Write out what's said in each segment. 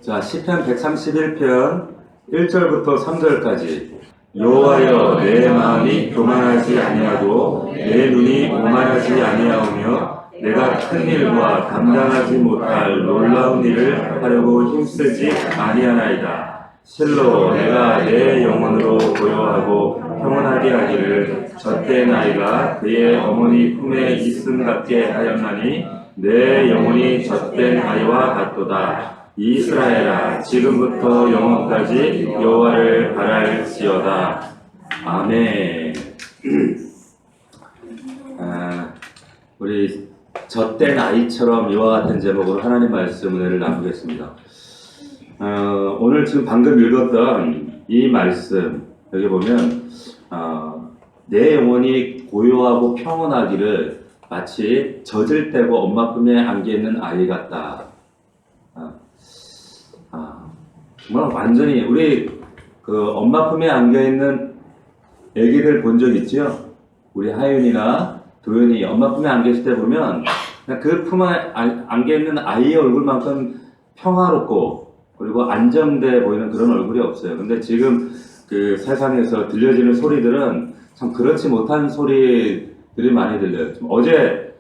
자, 시편 131편 1절부터 3절까지. 여호와여, 내 마음이 교만하지 아니하고 내 눈이 오만하지 아니하오며 내가 큰 일과 감당하지 못할 놀라운 일을 하려고 힘쓰지 아니하나이다. 실로 내가 내 영혼으로 고요하고 평온하게 하기를 젖된 아이가 그의 어머니 품에 있음 같게 하였나니 내 영혼이 젖된 아이와 같도다. 이스라엘아, 지금부터 영원까지 여호와를 바랄지어다. 아멘. 우리 젖된 아이처럼 이와 같은 제목으로 하나님 말씀 은혜를 나누겠습니다. 오늘 지금 방금 읽었던 이 말씀 여기 보면 내 영혼이 고요하고 평온하기를 마치 젖을 떼고 엄마 품에 안겨 있는 아이 같다. 정말 완전히 우리 그 엄마 품에 안겨 있는 애기들 본 적 있죠? 우리 하윤이나 도윤이 엄마 품에 안겨 있을 때 보면 그 품에 안겨 있는 아이의 얼굴만큼 평화롭고 그리고 안정돼 보이는 그런 얼굴이 없어요. 근데 지금 그 세상에서 들려지는 소리들은 참 그렇지 못한 소리들이 많이 들려요. 어제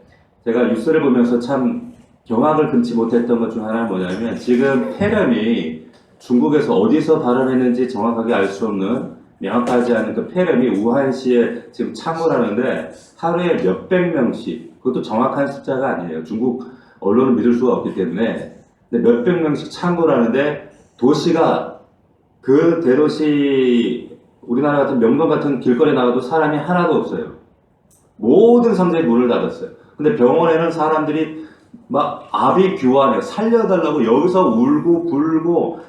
제가 뉴스를 보면서 참 경악을 금치 못했던 것 중 하나는 뭐냐면 지금 폐렴이 중국에서 어디서 발원했는지 정확하게 알 수 없는 명확하지 않은 그 폐렴이 우한시에 지금 창궐하는데 하루에 몇백 명씩, 그것도 정확한 숫자가 아니에요. 중국 언론을 믿을 수가 없기 때문에. 근데 몇백 명씩 창궐하는데 도시가 그 대도시 우리나라 같은 명동 같은 길거리 나가도 사람이 하나도 없어요. 모든 상자의 문을 닫았어요. 근데 병원에는 사람들이 막 아비규환해 살려달라고 여기서 울고 불고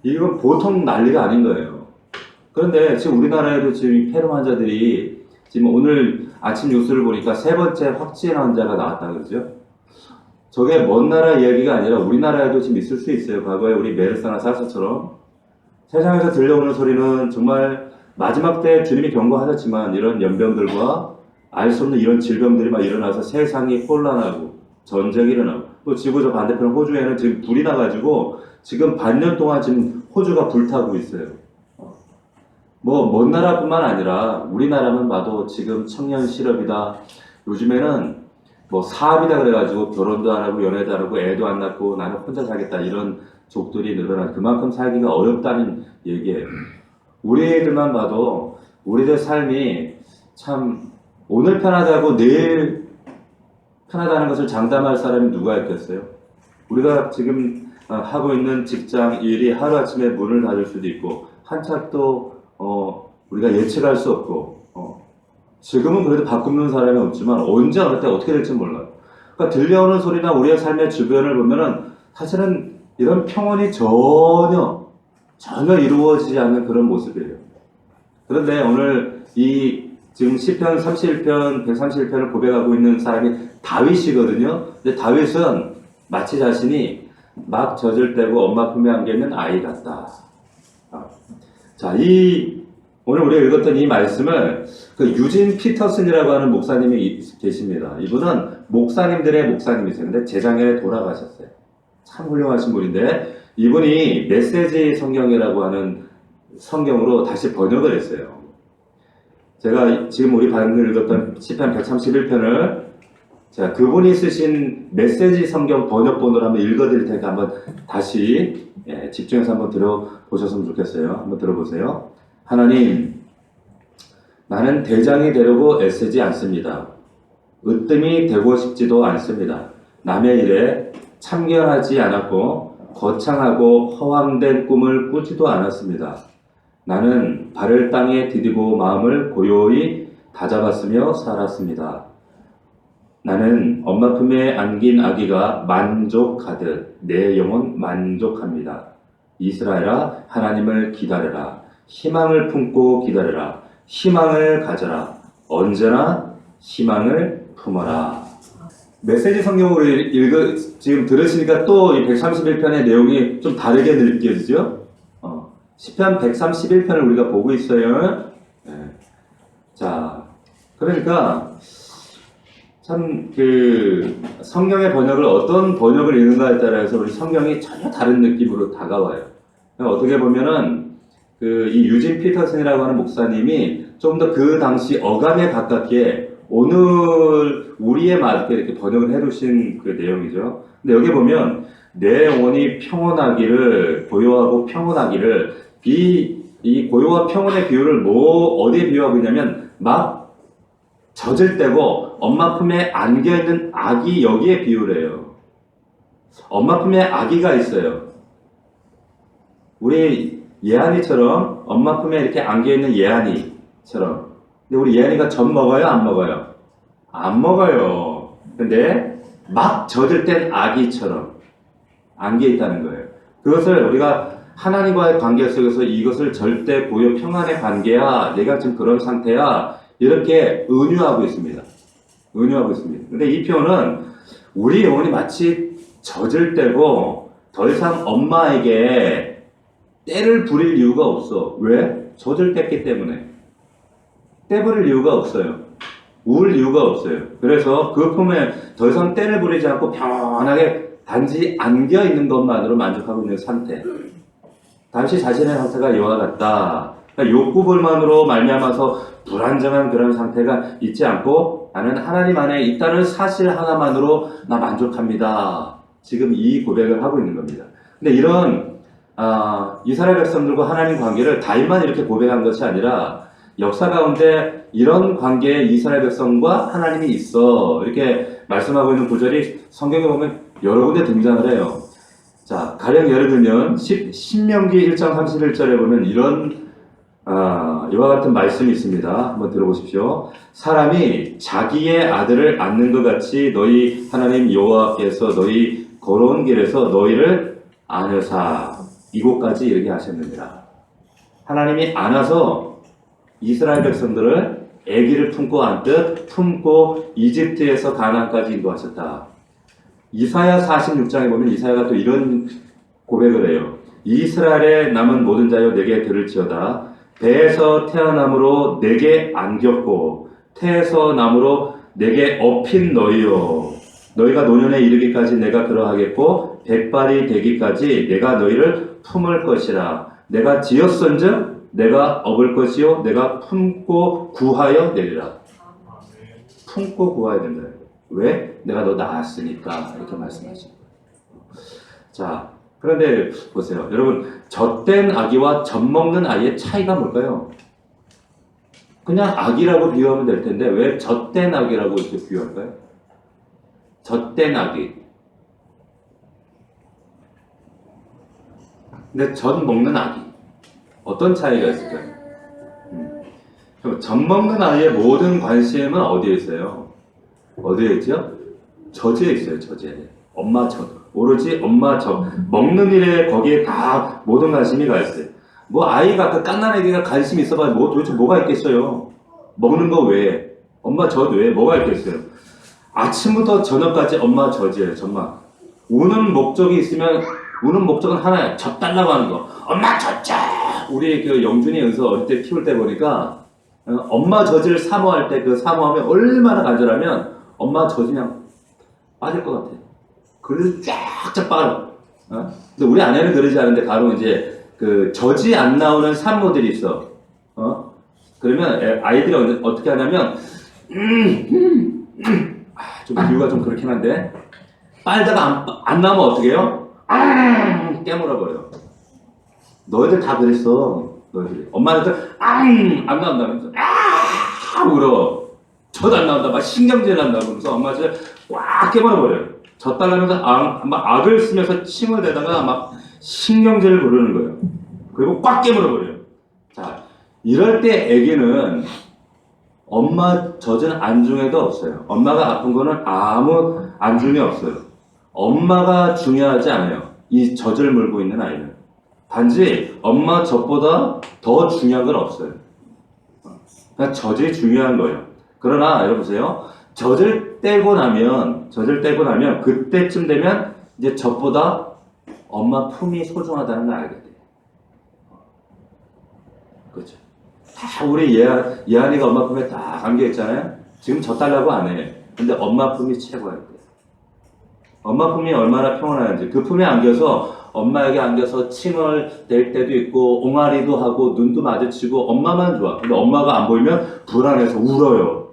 이건 보통 난리가 아닌 거예요. 그런데 지금 우리나라에도 지금 폐렴 환자들이 지금 오늘 아침 뉴스를 보니까 세 번째 확진 환자가 나왔다 그러죠. 저게 먼 나라 이야기가 아니라 우리나라에도 지금 있을 수 있어요. 과거에 우리 메르스나 사스처럼 세상에서 들려오는 소리는 정말 마지막 때 주님이 경고하셨지만 이런 연병들과 알 수 없는 이런 질병들이 막 일어나서 세상이 혼란하고 전쟁이 일어나고 또 지구 저 반대편 호주에는 지금 불이 나가지고 지금 반년 동안 지금 호주가 불타고 있어요. 먼 나라뿐만 아니라 우리나라만 봐도 지금 청년 실업이다. 요즘에는 사업이다 그래가지고 결혼도 안 하고 연애도 안 하고 애도 안 낳고 나는 혼자 살겠다 이런 족들이 늘어나 그만큼 살기가 어렵다는 얘기예요. 우리들만 봐도 우리들 삶이 참 오늘 편하다고 내일 편하다는 것을 장담할 사람이 누가 있겠어요? 우리가 지금 하고 있는 직장 일이 하루아침에 문을 닫을 수도 있고 한참도 우리가 예측할 수 없고 지금은 그래도 바꾸는 사람이 없지만 언제 어느 때 어떻게 될지 몰라요. 그러니까 들려오는 소리나 우리의 삶의 주변을 보면은 사실은 이런 평온이 전혀 이루어지지 않는 그런 모습이에요. 그런데 오늘 지금 시편 31편, 131편을 고백하고 있는 사람이 다윗이거든요. 근데 다윗은 마치 자신이 막 젖을 떼고 엄마 품에 안겨 있는 아이 같다. 자, 오늘 우리가 읽었던 이 말씀을 그 유진 피터슨이라고 하는 목사님이 계십니다. 이분은 목사님들의 목사님이세요. 근데 재작년에 돌아가셨어요. 참 훌륭하신 분인데 이분이 메시지 성경이라고 하는 성경으로 다시 번역을 했어요. 제가 지금 우리 방금 읽었던 시편 131편을 자, 그분이 쓰신 메시지 성경 번역본으로 한번 읽어드릴 테니까 한번 다시 집중해서 한번 들어보셨으면 좋겠어요. 한번 들어보세요. 하나님, 나는 대장이 되려고 애쓰지 않습니다. 으뜸이 되고 싶지도 않습니다. 남의 일에 참견하지 않았고 거창하고 허황된 꿈을 꾸지도 않았습니다. 나는 발을 땅에 디디고 마음을 고요히 다잡았으며 살았습니다. 나는 엄마 품에 안긴 아기가 만족하듯 내 영혼 만족합니다. 이스라엘아, 하나님을 기다려라. 희망을 품고 기다려라. 희망을 가져라. 언제나 희망을 품어라. 메시지 성경으로 지금 들으시니까 또 이 131편의 내용이 좀 다르게 느껴지죠? 시편 131편을 우리가 보고 있어요. 자, 그러니까 참 그 성경의 번역을 어떤 번역을 읽는가에 따라서 우리 성경이 전혀 다른 느낌으로 다가와요. 어떻게 보면은 그 이 유진 피터슨이라고 하는 목사님이 좀 더 그 당시 어감에 가깝게 오늘 우리에 맞게 이렇게 번역을 해두신 그 내용이죠. 근데 여기 보면 내 영혼이 평온하기를 고요하고 평온하기를 이 고요와 평온의 비유를 어디에 비유하고 있냐면 막 젖을 떼고 엄마 품에 안겨있는 아기 여기에 비유를 해요. 엄마 품에 아기가 있어요. 우리 예한이처럼 엄마 품에 이렇게 안겨있는 예한이처럼. 근데 우리 예한이가 젖 먹어요? 안 먹어요? 안 먹어요. 근데 막 젖을 뗀 아기처럼 안겨있다는 거예요. 그것을 우리가 하나님과의 관계 속에서 이것을 절대 고요 평안의 관계야. 내가 지금 그런 상태야. 이렇게 은유하고 있습니다. 은유하고 있습니다. 근데 이 표현은 우리 영혼이 마치 젖을 떼고 더 이상 엄마에게 때를 부릴 이유가 없어. 왜? 젖을 뗐기 때문에. 때 부릴 이유가 없어요. 울 이유가 없어요. 그래서 그 품에 더 이상 때를 부리지 않고 편하게 단지 안겨 있는 것만으로 만족하고 있는 상태. 당시 자신의 상태가 이와 같다. 그러니까 욕구불만으로 말미암아서 불안정한 그런 상태가 있지 않고 나는 하나님 안에 있다는 사실 하나만으로 나 만족합니다. 지금 이 고백을 하고 있는 겁니다. 근데 이런 이스라엘 백성들과 하나님 관계를 다윗만 이렇게 고백한 것이 아니라 역사 가운데 이런 관계에 이스라엘 백성과 하나님이 있어 이렇게 말씀하고 있는 구절이 성경에 보면 여러 군데 등장을 해요. 자, 가령 예를 들면 신명기 1장 31절에 보면 이런 이와 같은 말씀이 있습니다. 한번 들어보십시오. 사람이 자기의 아들을 안는 것 같이 너희 하나님 여호와께서 너희 걸어온 길에서 너희를 안으사 이곳까지 이르게 하셨느니라. 하나님이 안아서 이스라엘 백성들을 아기를 품고 안듯 품고 이집트에서 가나안까지 인도하셨다. 이사야 46장에 보면 이사야가 또 이런 고백을 해요. 이스라엘의 남은 모든 자여 내게 들을지어다. 배에서 태어남으로 내게 안겼고 태에서 남으로 내게 업힌 너희요. 너희가 노년에 이르기까지 내가 그러하겠고 백발이 되기까지 내가 너희를 품을 것이라. 내가 지었은즉 내가 업을 것이요 내가 품고 구하여 내리라. 품고 구하야 된다. 왜? 내가 너 낳았으니까 이렇게 말씀하시는 거예요. 자, 그런데 보세요. 여러분, 젖된 아기와 젖 먹는 아이의 차이가 뭘까요? 그냥 아기라고 비유하면 될 텐데 왜 젖된 아기라고 이렇게 비유할까요? 젖된 아기. 근데 젖 먹는 아기. 어떤 차이가 있을까요? 젖 먹는 아이의 모든 관심은 어디에 있어요? 어디에 있죠? 젖에 있어요, 젖에. 엄마 젖. 오로지 엄마 젖. 먹는 일에 거기에 다 모든 관심이 가 있어요. 뭐 아이가 그 갓난 아기가 관심이 있어봐 뭐 도대체 뭐가 있겠어요? 먹는 거 외에. 엄마 젖 외에 뭐가 있겠어요? 아침부터 저녁까지 엄마 젖이에요, 정말. 우는 목적이 있으면 우는 목적은 하나야. 젖 달라고 하는 거. 엄마 젖자! 우리 그 영준이 연서 어릴 때 키울 때 보니까 엄마 젖을 사모할 때 그 사모하면 얼마나 간절하면 엄마 젖이 그냥 빠질 것 같아. 그래서 쫙쫙 빨아. 근데 우리 아내는 그러지 않은데 가로 이제 그 젖이 안 나오는 산모들이 있어. 그러면 아이들이 어떻게 하냐면 좀 비유가 좀 그렇긴 한데 빨다가 안 나오면 어떻게 해요? 깨물어 버려. 너희들 다 그랬어. 너희들이. 엄마한테 안 나온다면서 울어. 젖 안 나온다. 막 신경질 난다고. 그래서 엄마 진짜 꽉 깨물어 버려요. 젖 달라면서 막 악을 쓰면서 침을 대다가 막 신경질을 부르는 거예요. 그리고 꽉 깨물어 버려요. 자, 이럴 때 아기는 엄마 젖은 안중에도 없어요. 엄마가 아픈 거는 아무 안중에 없어요. 엄마가 중요하지 않아요. 이 젖을 물고 있는 아이는. 단지 엄마 젖보다 더 중요한 건 없어요. 그러니까 젖이 중요한 거예요. 그러나 여러분 보세요. 젖을 떼고 나면 그때쯤 되면 이제 젖보다 엄마 품이 소중하다는 걸 알게 돼요. 그렇죠. 다 우리 예한이가 엄마 품에 다 안겨 있잖아요. 지금 젖 달라고 안 해. 근데 엄마 품이 최고예요. 엄마 품이 얼마나 평온한지, 그 품에 안겨서 엄마에게 안겨서 칭얼 댈 때도 있고 옹알이도 하고 눈도 마주치고 엄마만 좋아. 근데 엄마가 안 보이면 불안해서 울어요.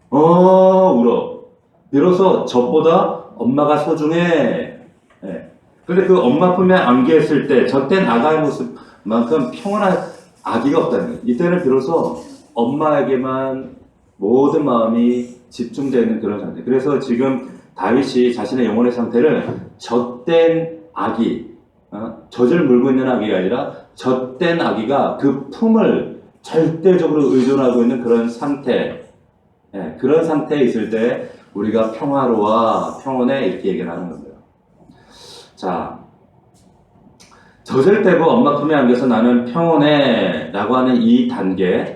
울어. 비로소 저보다 엄마가 소중해. 예. 근데 그 엄마 품에 안겼을 때 젖된 아가의 모습만큼 평온한 아기가 없다는 거예요. 이때는 비로소 엄마에게만 모든 마음이 집중되는 그런 상태. 그래서 지금 다윗이 자신의 영혼의 상태를 젖된 아기, 젖을 물고 있는 아기가 아니라 젖된 아기가 그 품을 절대적으로 의존하고 있는 그런 상태, 그런 상태에 있을 때 우리가 평화로워, 평온해 이렇게 얘기를 하는 겁니다. 자, 젖을 떼고 엄마 품에 안겨서 나는 평온해 라고 하는 이 단계,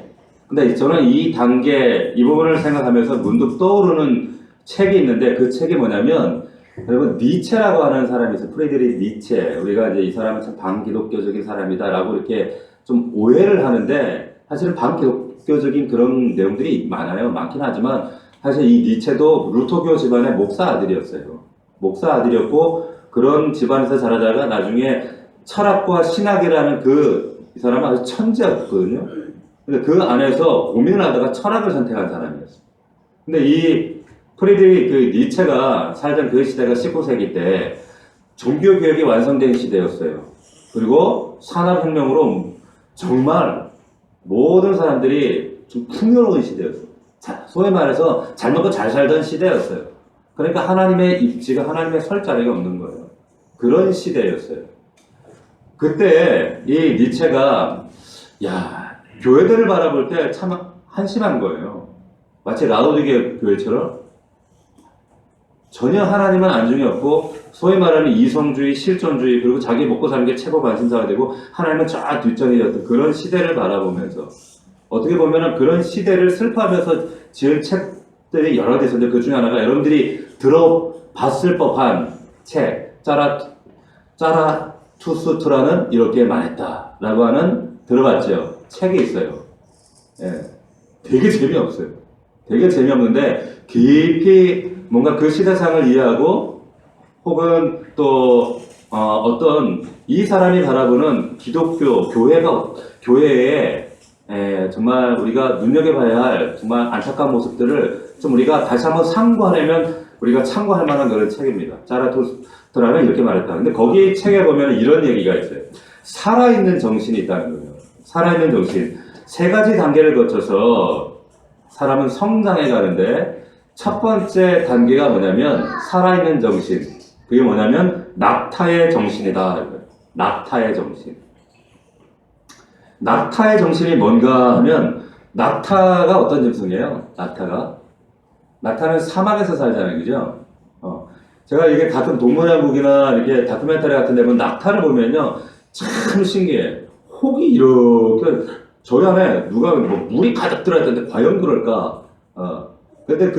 근데 저는 이 단계, 이 부분을 생각하면서 문득 떠오르는 책이 있는데 그 책이 뭐냐면, 여러분 니체라고 하는 사람이 있어요. 프리드리히 니체. 우리가 이제 이 사람은 참 반기독교적인 사람이다 라고 이렇게 좀 오해를 하는데, 사실은 반기독교적인 그런 내용들이 많긴 하지만 사실 이 니체도 루터교 집안의 목사 아들이었어요. 목사 아들이었고 그런 집안에서 자라다가 나중에 철학과 신학이라는 이 사람은 아주 천재였거든요. 근데 그 안에서 고민을 하다가 철학을 선택한 사람이었어요. 근데 이 프리드리히 그 니체가 살던 그 시대가 19세기 때 종교개혁이 완성된 시대였어요. 그리고 산업혁명으로 정말 모든 사람들이 좀 풍요로운 시대였어요. 소위 말해서 잘 먹고 잘 살던 시대였어요. 그러니까 하나님의 입지가, 하나님의 설 자리가 없는 거예요. 그런 시대였어요. 그때 이 니체가 교회들을 바라볼 때 참 한심한 거예요. 마치 라오디게 교회처럼 전혀 하나님은 안중에 없고 소위 말하는 이성주의, 실존주의, 그리고 자기 먹고 사는 게 최고 관심사가 되고 하나님은 쫙 뒷전이었던 그런 시대를 바라보면서, 어떻게 보면은 그런 시대를 슬퍼하면서 지은 책들이 여러 개 있었는데 그 중에 하나가 여러분들이 들어봤을 법한 책, 짜라투스트라는 이렇게 말했다 라고 하는, 들어봤죠? 책이 있어요. 되게 재미없어요. 되게 재미없는데 깊이 뭔가 그 시대상을 이해하고 혹은 또 어떤 이 사람이 바라보는 기독교 교회의 정말 우리가 눈여겨봐야 할 정말 안타까운 모습들을 좀 우리가 다시 한번 상고하려면 우리가 참고할 만한 그런 책입니다. 자라투스트라는 이렇게 말했다. 근데 거기 책에 보면 이런 얘기가 있어요. 살아있는 정신이 있다는 거예요. 살아있는 정신. 세 가지 단계를 거쳐서 사람은 성장해 가는데 첫 번째 단계가 뭐냐면 살아있는 정신. 그게 뭐냐면 낙타의 정신이다. 낙타의 정신. 낙타의 정신이 뭔가 하면, 낙타가 어떤 짐승이에요? 낙타는 사막에서 살잖아요. 그죠? 제가 이게 가끔 동물연구기나 이렇게 다큐멘터리 같은 데 보면 낙타를 보면요. 참 신기해. 혹이 이렇게, 저희 안에 누가 물이 가득 들어있던데 과연 그럴까? 근데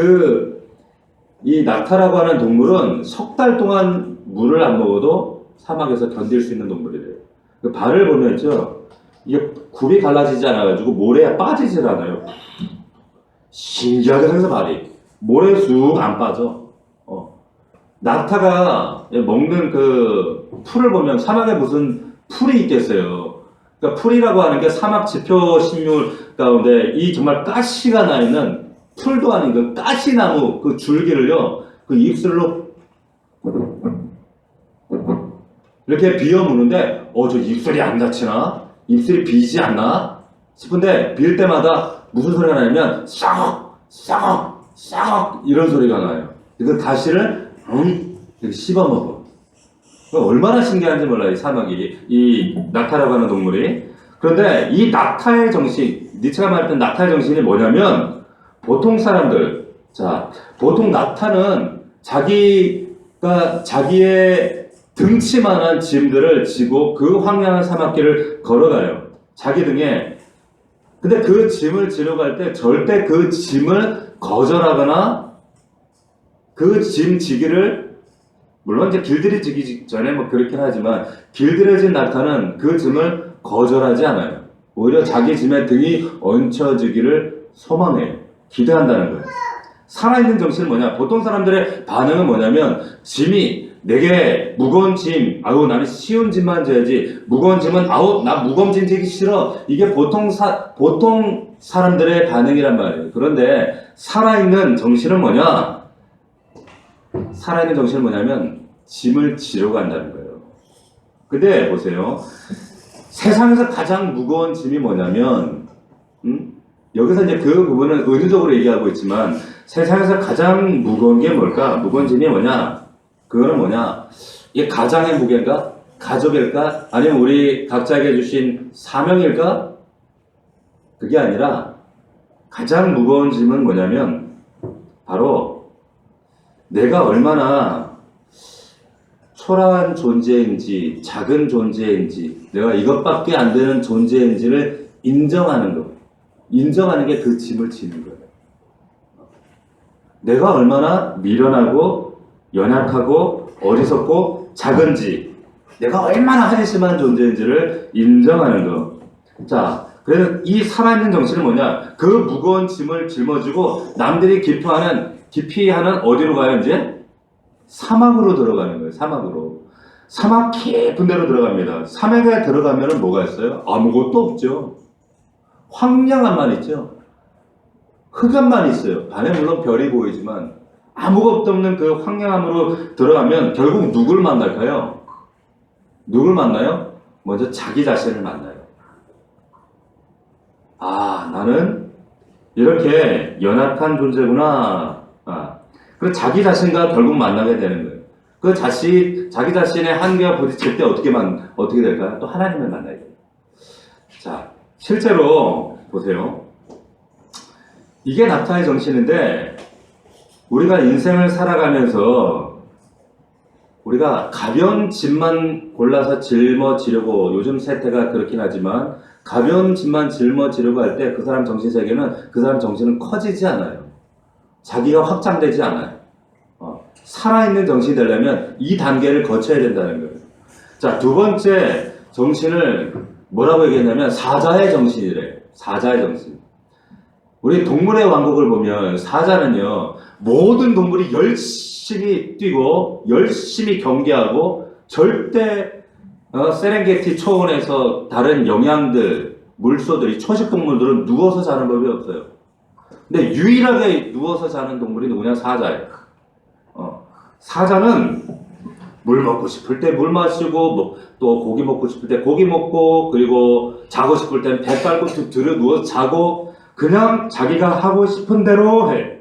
이 낙타라고 하는 동물은 석 달 동안 물을 안 먹어도 사막에서 견딜 수 있는 동물이래요. 그 발을 보면 있죠? 이게 굽이 갈라지지 않아가지고 모래에 빠지질 않아요. 신기하게 생겨서 발이. 모래에 쑥 안 빠져. 낙타가 먹는 그 풀을 보면 사막에 무슨 풀이 있겠어요. 그러니까 풀이라고 하는 게 사막 지표 식물 가운데 이 정말 가시가 나 있는 풀도 아닌 그 가시나무 그 줄기를요, 그 입술로 이렇게 비어 무는데, 저 입술이 안 다치나? 입술이 비지 않나? 싶은데, 빌 때마다 무슨 소리가 나냐면, 싹! 이런 소리가 나요. 그 가시를, 이렇게 씹어 먹어. 얼마나 신기한지 몰라요, 이 사막이. 이 낙타라고 하는 동물이. 그런데 이 낙타의 정신, 니체가 말했던 낙타의 정신이 뭐냐면, 보통 사람들, 보통 낙타는 자기가 자기의 등치만한 짐들을 지고 그 황량한 사막길을 걸어가요. 자기 등에. 근데 그 짐을 지러 갈 때 절대 그 짐을 거절하거나 그 짐 지기를, 물론 이제 길들여지기 전에 그렇긴 하지만, 길들여진 낙타는 그 짐을 거절하지 않아요. 오히려 자기 짐에 등이 얹혀지기를 소망해요. 기대한다는 거예요. 살아있는 정신은 뭐냐? 보통 사람들의 반응은 뭐냐면 짐이 내게 무거운 짐, 아우 나는 쉬운 짐만 져야지. 무거운 짐은 아우 나 무거운 짐 지기 싫어. 이게 보통 사람들의 반응이란 말이에요. 그런데 살아있는 정신은 뭐냐? 살아있는 정신은 뭐냐면 짐을 지러 간다는 거예요. 근데 보세요. 세상에서 가장 무거운 짐이 뭐냐면 여기서 이제 그 부분은 의도적으로 얘기하고 있지만 세상에서 가장 무거운 게 뭘까? 무거운 짐이 뭐냐? 그거는 뭐냐? 이게 가장의 무게인가? 가족일까? 아니면 우리 각자에게 주신 사명일까? 그게 아니라 가장 무거운 짐은 뭐냐면 바로 내가 얼마나 초라한 존재인지 작은 존재인지 내가 이것밖에 안 되는 존재인지를 인정하는 거. 인정하는 게 그 짐을 지는 거예요. 내가 얼마나 미련하고 연약하고 어리석고 작은지 내가 얼마나 한심한 존재인지를 인정하는 거. 자, 그래서 이 살아있는 정신은 뭐냐? 그 무거운 짐을 짊어지고 남들이 기피하는 어디로 가요 이제? 사막으로 들어가는 거예요. 사막으로. 사막 깊은 데로 들어갑니다. 사막에 들어가면 뭐가 있어요? 아무것도 없죠. 황량함만 있죠. 흑암만 있어요. 반에 물론 별이 보이지만 아무것도 없는 그 황량함으로 들어가면 결국 누굴 만날까요? 누굴 만나요? 먼저 자기 자신을 만나요. 아, 나는 이렇게 연약한 존재구나. 그리고 자기 자신과 결국 만나게 되는 거예요. 자기 자신의 한계와 부딪힐 때 어떻게 될까요? 또 하나님을 만나야 돼요. 자, 실제로 보세요. 이게 낙타의 정신인데 우리가 인생을 살아가면서 우리가 가벼운 짐만 골라서 짊어지려고 요즘 세태가 그렇긴 하지만 가벼운 짐만 짊어지려고 할 때 그 사람 정신세계는 그 사람 정신은 커지지 않아요. 자기가 확장되지 않아요. 살아있는 정신이 되려면 이 단계를 거쳐야 된다는 거예요. 자, 두 번째 정신을 뭐라고 얘기했냐면 사자의 정신이래. 사자의 정신. 우리 동물의 왕국을 보면 사자는요, 모든 동물이 열심히 뛰고 열심히 경계하고 절대 세렝게티 초원에서 다른 영양들, 물소들이 초식 동물들은 누워서 자는 법이 없어요. 근데 유일하게 누워서 자는 동물이 누구냐? 사자예요. 사자는 물 먹고 싶을 때 물 마시고 또 고기 먹고 싶을 때 고기 먹고 그리고 자고 싶을 땐 배 깔고 들어 누워서 자고 그냥 자기가 하고 싶은 대로 해.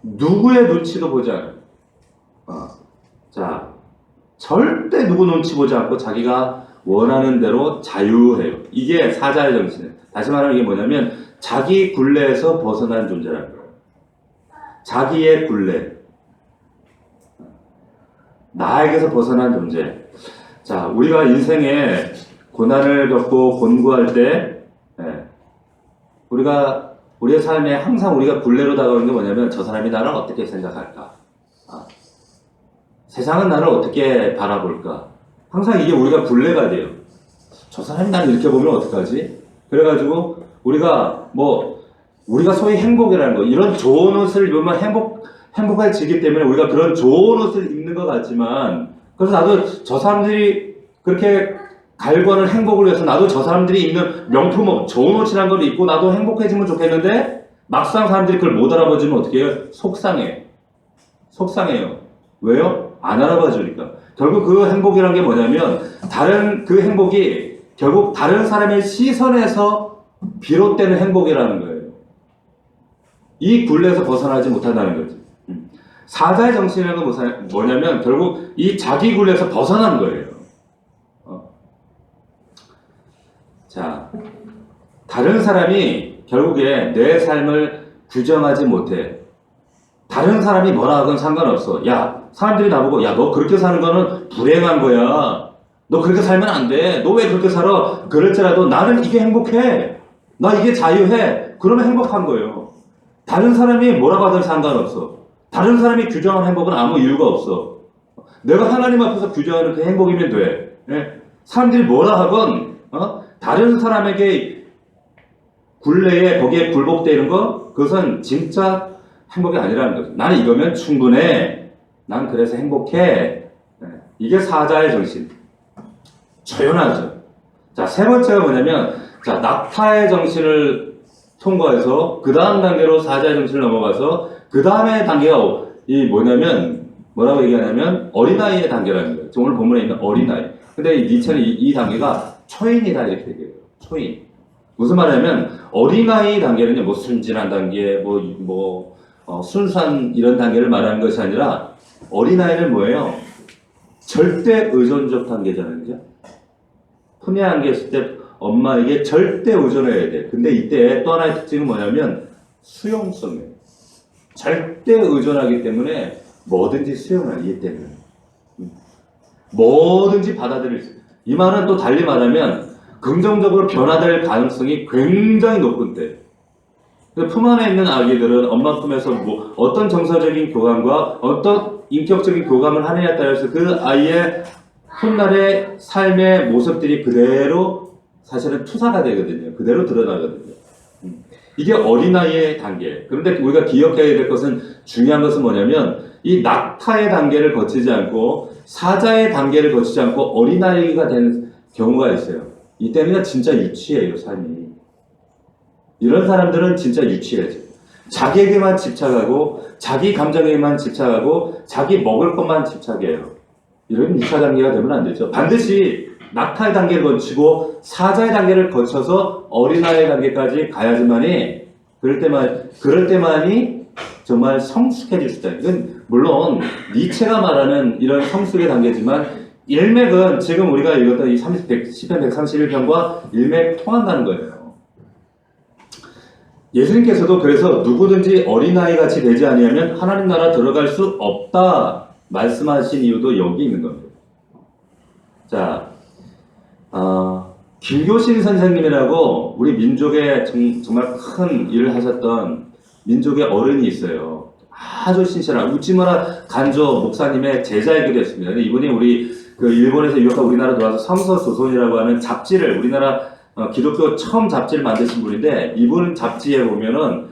누구의 눈치도 보지 않아요. 자, 절대 누구 눈치 보지 않고 자기가 원하는 대로 자유해요. 이게 사자의 정신이에요. 다시 말하면 이게 뭐냐면 자기 굴레에서 벗어난 존재라는 거예요. 자기의 굴레. 나에게서 벗어난 존재. 자, 우리가 인생에 고난을 겪고 곤고할 때, 우리의 삶에 항상 우리가 굴레로 다가오는 게 뭐냐면 저 사람이 나를 어떻게 생각할까? 세상은 나를 어떻게 바라볼까? 항상 이게 우리가 굴레가 돼요. 저 사람이 나를 이렇게 보면 어떡하지? 그래가지고 우리가 소위 행복이라는 거, 이런 좋은 옷을 입으면 행복해지기 때문에 우리가 그런 좋은 옷을 입는 것 같지만, 그래서 나도 저 사람들이 그렇게 갈구하는 행복을 위해서 나도 저 사람들이 입는 명품 옷, 좋은 옷이라는 걸 입고 나도 행복해지면 좋겠는데 막상 사람들이 그걸 못 알아보지면 어떻게 해요? 속상해요. 왜요? 안 알아봐 주니까. 결국 그 행복이란 게 뭐냐면 그 행복이 결국 다른 사람의 시선에서 비롯되는 행복이라는 거예요. 이 굴레에서 벗어나지 못한다는 거지. 사자의 정신이라는 건 뭐냐면 결국 이 자기 굴레에서 벗어난 거예요. 자, 다른 사람이 결국에 내 삶을 규정하지 못해. 다른 사람이 뭐라 하건 상관없어. 야, 사람들이 나보고 야, 너 그렇게 사는 거는 불행한 거야. 너 그렇게 살면 안 돼. 너 왜 그렇게 살아? 그럴지라도 나는 이게 행복해. 나 이게 자유해. 그러면 행복한 거예요. 다른 사람이 뭐라고 하든 상관없어. 다른 사람이 규정한 행복은 아무 이유가 없어. 내가 하나님 앞에서 규정하는 그 행복이면 돼. 사람들이 뭐라 하건 다른 사람에게 굴레에 거기에 굴복되는 거, 그것은 진짜 행복이 아니라는 거죠. 나는 이거면 충분해. 난 그래서 행복해. 이게 사자의 정신. 조연하죠. 자, 세 번째가 뭐냐면, 자, 낙타의 정신을 통과해서 그 다음 단계로 사자의 정신을 넘어가서 그 다음에 단계가 이 뭐냐면, 뭐라고 얘기하냐면 어린아이의 단계라는 거예요. 오늘 본문에 있는 어린아이. 근데 니체는 이 단계가 초인이다 이렇게 얘기해요. 초인. 무슨 말이냐면 어린아이 단계는요, 뭐 순진한 단계, 순수한 이런 단계를 말하는 것이 아니라 어린아이는 뭐예요? 절대 의존적 단계잖아요. 그죠? 품에 안겼을 때 엄마에게 절대 의존해야 돼. 근데 이때 또 하나의 특징은 뭐냐면 수용성이에요. 절대 의존하기 때문에 뭐든지 수용하는 이 때문에. 뭐든지 받아들일 수 있어요. 이 말은 또 달리 말하면 긍정적으로 변화될 가능성이 굉장히 높은 때. 품 안에 있는 아기들은 엄마 품에서 뭐 어떤 정서적인 교감과 어떤 인격적인 교감을 하느냐에 따라서 그 아이의 훗날의 삶의 모습들이 그대로 사실은 투사가 되거든요. 그대로 드러나거든요. 이게 어린아이의 단계. 그런데 우리가 기억해야 될 것은, 중요한 것은 뭐냐면 이 낙타의 단계를 거치지 않고 사자의 단계를 거치지 않고 어린아이가 되는 경우가 있어요. 이때는 진짜 유치해요, 삶이. 이런 사람들은 진짜 유치해져. 자기에게만 집착하고 자기 감정에만 집착하고 자기 먹을 것만 집착해요. 이런 2차 단계가 되면 안 되죠. 반드시 낙타의 단계를 거치고 사자의 단계를 거쳐서 어린아이의 단계까지 가야지만이 그럴 때만이 정말 성숙해질 수 있다. 이건 물론 니체가 말하는 이런 성숙의 단계지만 일맥은 지금 우리가 읽었던 이 10편 131편과 일맥 통한다는 거예요. 예수님께서도 그래서 누구든지 어린아이 같이 되지 아니하면 하나님 나라 들어갈 수 없다 말씀하신 이유도 여기 있는 겁니다. 자, 김교신 선생님이라고 우리 민족에 정말 큰 일을 하셨던 민족의 어른이 있어요. 아주 신실한 우찌무라 간조 목사님의 제자이기도 했습니다. 이분이 우리 일본에서 유학하고 우리나라 들어와서 성서조선이라고 하는 잡지를, 우리나라 기독교 처음 잡지를 만드신 분인데, 이분 잡지에 보면은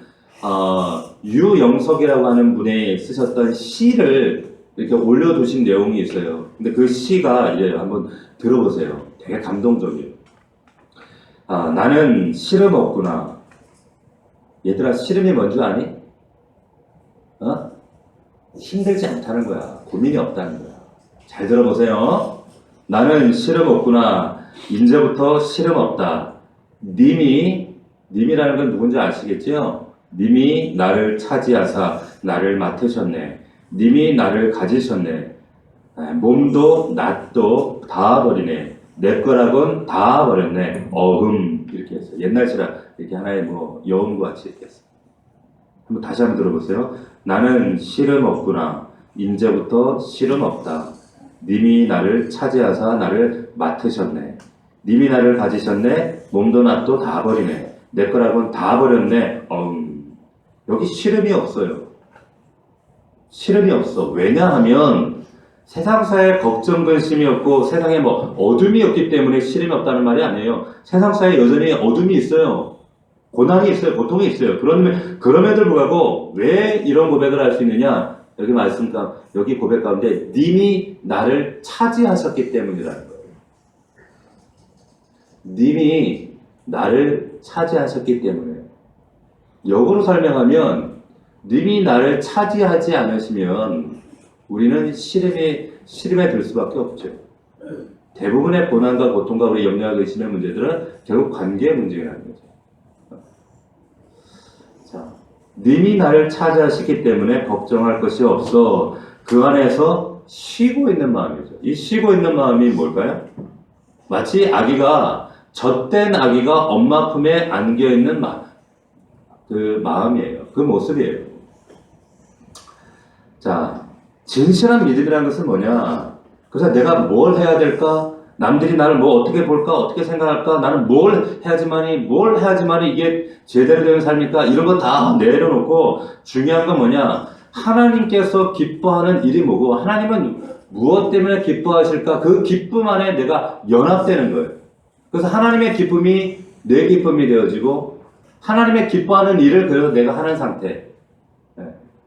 유영석이라고 하는 분이 쓰셨던 시를 이렇게 올려두신 내용이 있어요. 근데 그 시가 이제 한번 들어보세요. 되게 감동적이에요. 나는 씨름 없구나. 얘들아, 씨름이 뭔 줄 아니? 힘들지 않다는 거야. 고민이 없다는 거야. 잘 들어보세요. 나는 씨름 없구나. 이제부터 씨름 없다. 님이라는 건 누군지 아시겠죠? 님이 나를 차지하사 나를 맡으셨네. 님이 나를 가지셨네. 몸도 낫도 다 버리네. 내 거라곤 다 버렸네. 이렇게 했어요. 옛날처럼 이렇게 하나의 여운과 같이 이렇게 했어요. 한번 다시 한번 들어보세요. 나는 씨름 없구나. 이제부터 씨름 없다. 님이 나를 차지하사 나를 맡으셨네. 님이 나를 가지셨네. 몸도 낫도 다 버리네. 내 거라곤 다 버렸네. 여기 씨름이 없어요. 씨름이 없어. 왜냐하면 세상사에 걱정, 근심이 없고 세상에 어둠이 없기 때문에 씨름이 없다는 말이 아니에요. 세상사에 여전히 어둠이 있어요. 고난이 있어요. 고통이 있어요. 그럼에도 불구하고 왜 이런 고백을 할 수 있느냐? 여기 고백 가운데 님이 나를 차지하셨기 때문이라는 거예요. 님이 나를 차지하셨기 때문에. 역으로 설명하면 님이 나를 차지하지 않으시면 우리는 씨름에 들 수밖에 없죠. 대부분의 고난과 고통과 우리 염려하고 계시는 문제들은 결국 관계의 문제라는 거죠. 자, 님이 나를 차지하시기 때문에 걱정할 것이 없어. 그 안에서 쉬고 있는 마음이죠. 이 쉬고 있는 마음이 뭘까요? 마치 젖된 아기가 엄마 품에 안겨있는 그 마음이에요. 그 모습이에요. 자, 진실한 믿음이라는 것은 뭐냐? 그래서 내가 뭘 해야 될까? 남들이 나를 어떻게 볼까? 어떻게 생각할까? 나는 뭘 해야지만이 이게 제대로 되는 삶일까? 이런 거 다 내려놓고 중요한 건 뭐냐? 하나님께서 기뻐하는 일이 뭐고 하나님은 무엇 때문에 기뻐하실까? 그 기쁨 안에 내가 연합되는 거예요. 그래서 하나님의 기쁨이 내 기쁨이 되어지고 하나님의 기뻐하는 일을 그래서 내가 하는 상태.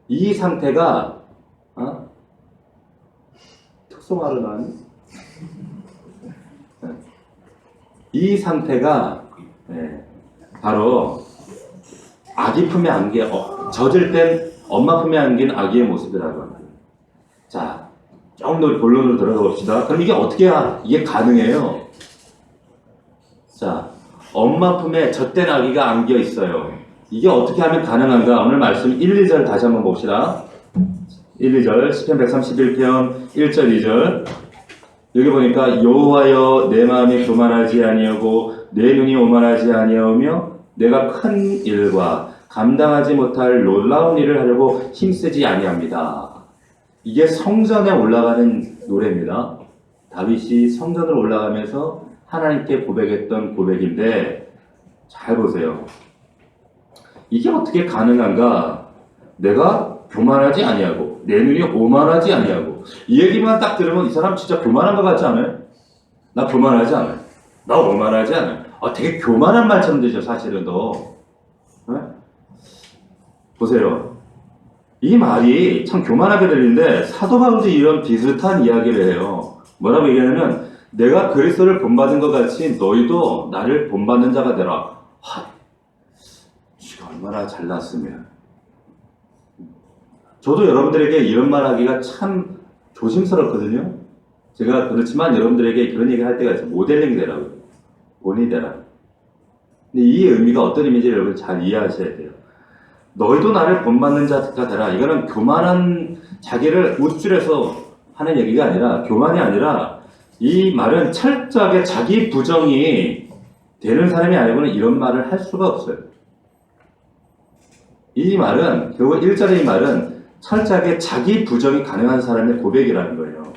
이 상태가 특성화를 나니? 이 상태가 바로 아기 품에 안긴 젖을 땐 엄마 품에 안긴 아기의 모습이라고 합니다. 자, 조금 더 본론으로 들어가 봅시다. 그럼 이게 어떻게 이게 가능해요? 자, 엄마 품에 젖된 아기가 안겨 있어요. 이게 어떻게 하면 가능한가? 오늘 말씀 1, 2절 다시 한번 봅시다. 1, 2절 시편 131편 1절 2절 여기 보니까 여호와여 내 마음이 교만하지 아니하고 내 눈이 오만하지 아니하며 내가 큰 일과 감당하지 못할 놀라운 일을 하려고 힘쓰지 아니합니다. 이게 성전에 올라가는 노래입니다. 다윗이 성전을 올라가면서 하나님께 고백했던 고백인데 잘 보세요. 이게 어떻게 가능한가? 내가 교만하지 아니하고 내 눈이 오만하지 아니하고 이 얘기만 딱 들으면 이 사람 진짜 교만한 것 같지 않아요? 나 교만하지 않아요. 나 오만하지 않아요. 되게 교만한 말처럼 되죠, 사실은 더. 네? 보세요. 이 말이 참 교만하게 들리는데 사도 바울도 이런 비슷한 이야기를 해요. 뭐라고 얘기하냐면 내가 그리스도를 본받은 것 같이 너희도 나를 본받는 자가 되라. 지가 얼마나 잘났으면. 저도 여러분들에게 이런 말 하기가 참 조심스럽거든요. 제가 그렇지만 여러분들에게 그런 얘기 할 때가 있어요. 모델링이 되라고. 본이 되라. 근데 이 의미가 어떤 의미인지 여러분 잘 이해하셔야 돼요. 너희도 나를 본받는 자가 되라. 이거는 교만한 자기를 우쭐해서 하는 얘기가 아니라 교만이 아니라 이 말은 철저하게 자기 부정이 되는 사람이 아니고는 이런 말을 할 수가 없어요. 이 말은 결국 1절의 이 말은 철저하게 자기 부정이 가능한 사람의 고백이라는 거예요.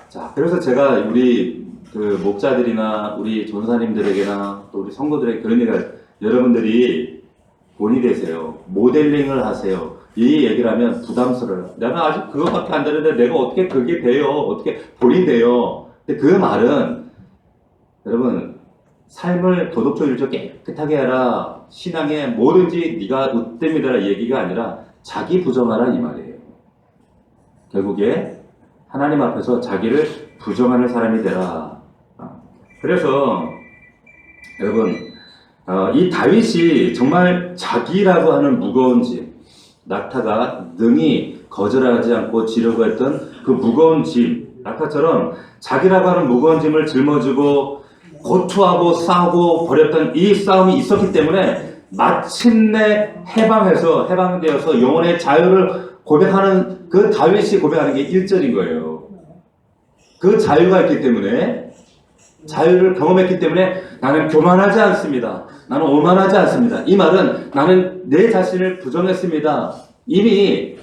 자, 그래서 제가 우리 그 목자들이나 우리 전사님들에게나 또 우리 성도들에게 그런 얘기를 여러분들이 본이 되세요. 모델링을 하세요. 이 얘기를 하면 부담스러워요. 내가 아직 그것밖에 안 되는데 내가 어떻게 그게 돼요? 어떻게 본이 돼요? 근데 그 말은 여러분 삶을 도덕적으로 깨끗하게 해라. 신앙에 뭐든지 네가 으뜸이 되라 얘기가 아니라 자기 부정하라 이 말이에요. 결국에 하나님 앞에서 자기를 부정하는 사람이 되라. 그래서 여러분 이 다윗이 정말 자기라고 하는 무거운 짐, 낙타가 능히 거절하지 않고 지려고 했던 그 무거운 짐, 낙타처럼 자기라고 하는 무거운 짐을 짊어지고 고투하고 싸우고 버렸던 이 싸움이 있었기 때문에 마침내 해방되어서 영혼의 자유를 고백하는 그 다윗이 고백하는 게 1절인 거예요. 그 자유가 있기 때문에 자유를 경험했기 때문에 나는 교만하지 않습니다. 나는 오만하지 않습니다. 이 말은 나는 내 자신을 부정했습니다. 이미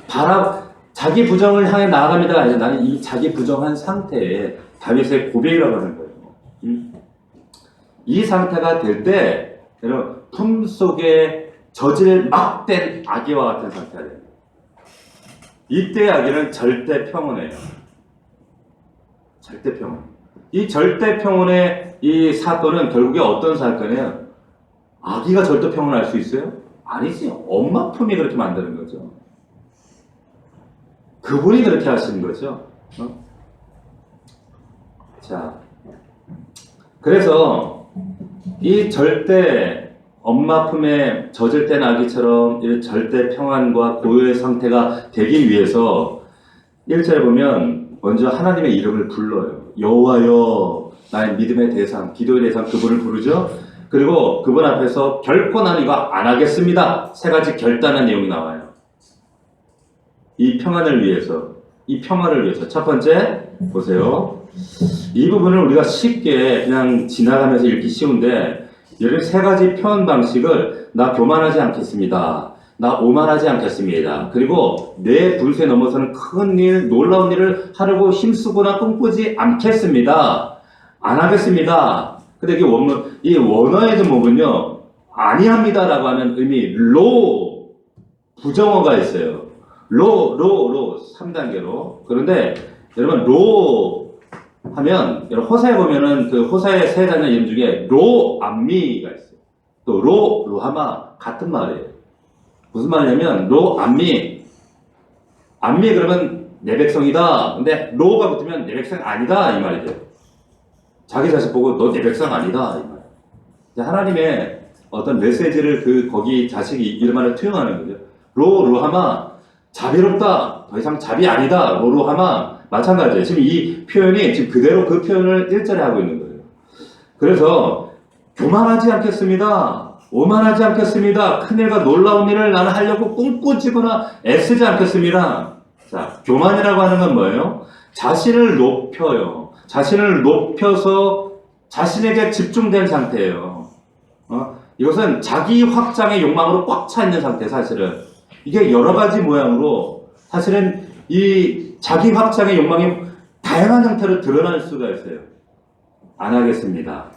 자기 부정을 향해 나아갑니다가 아니라 나는 이 자기 부정한 상태에 다윗의 고백이라고 하는 거예요. 이 상태가 될 때 여러분 품속에 젖을 막 댄 아기와 같은 상태가 됩니다. 이때의 아기는 절대 평온해요. 절대 평온. 이 절대 평온의 이 사건은 결국에 어떤 사건이에요? 아기가 절대 평온할 수 있어요? 아니지. 엄마 품이 그렇게 만드는 거죠. 그분이 그렇게 하시는 거죠. 자, 그래서 이 절대 엄마 품에 젖을 땐 아기처럼 이 절대 평안과 고요의 상태가 되기 위해서 1절에 보면 먼저 하나님의 이름을 불러요. 여호와여, 나의 믿음의 대상, 기도의 대상, 그분을 부르죠. 그리고 그분 앞에서 결코 나는 이거 안 하겠습니다. 세 가지 결단한 내용이 나와요. 이 평안을 위해서, 첫 번째 보세요. 이 부분을 우리가 쉽게 그냥 지나가면서 읽기 쉬운데 이런 세 가지 표현 방식을 나 교만하지 않겠습니다. 나 오만하지 않겠습니다. 그리고 내 분수에 넘어서는 큰 일, 놀라운 일을 하려고 힘쓰거나 꿈꾸지 않겠습니다. 안 하겠습니다. 근데 이 원어의 제목은요, 아니합니다라고 하는 의미, 부정어가 있어요. 3단계로. 그런데 여러분, 하면, 여러분, 호사에 보면은 그 호사의 세 단어 이름 중에 암미가 있어요. 또 루하마, 같은 말이에요. 무슨 말이냐면 로 안미 그러면 내 백성이다. 근데 로가 붙으면 내 백성 아니다 이 말이죠. 자기 자식 보고 너 내 백성 아니다 이 말. 하나님의 어떤 메시지를 거기 자식이 이름만을 투영하는 거죠. 로하마 자비롭다. 더 이상 자비 아니다. 로하마 마찬가지예요. 지금 이 표현이 지금 그대로 그 표현을 1절에 하고 있는 거예요. 그래서 교만하지 않겠습니다. 오만하지 않겠습니다. 큰일과 놀라운 일을 나는 하려고 꿈꾸지거나 애쓰지 않겠습니다. 자, 교만이라고 하는 건 뭐예요? 자신을 높여요. 자신을 높여서 자신에게 집중된 상태예요. 이것은 자기 확장의 욕망으로 꽉 차 있는 상태, 사실은. 이게 여러 가지 모양으로 사실은 이 자기 확장의 욕망이 다양한 형태로 드러날 수가 있어요. 안 하겠습니다.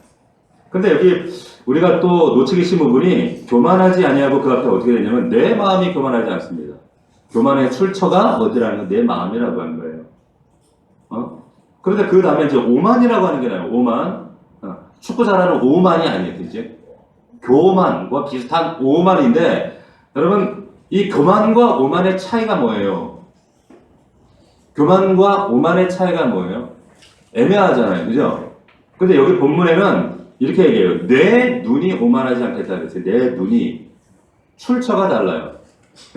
근데 여기 우리가 또 놓치기 쉬운 부분이 교만하지 아니하고 그 앞에 어떻게 되냐면 내 마음이 교만하지 않습니다. 교만의 출처가 어디라는 건 내 마음이라고 하는 거예요. 그런데 그 다음에 이제 오만이라고 하는 게 나와요. 오만. 축구 잘하는 오만이 아니에요. 그지? 교만과 비슷한 오만인데 여러분 이 교만과 오만의 차이가 뭐예요? 교만과 오만의 차이가 뭐예요? 애매하잖아요. 그죠? 근데 여기 본문에는 이렇게 얘기해요. 내 눈이 오만하지 않겠다 그랬어요. 내 눈이. 출처가 달라요.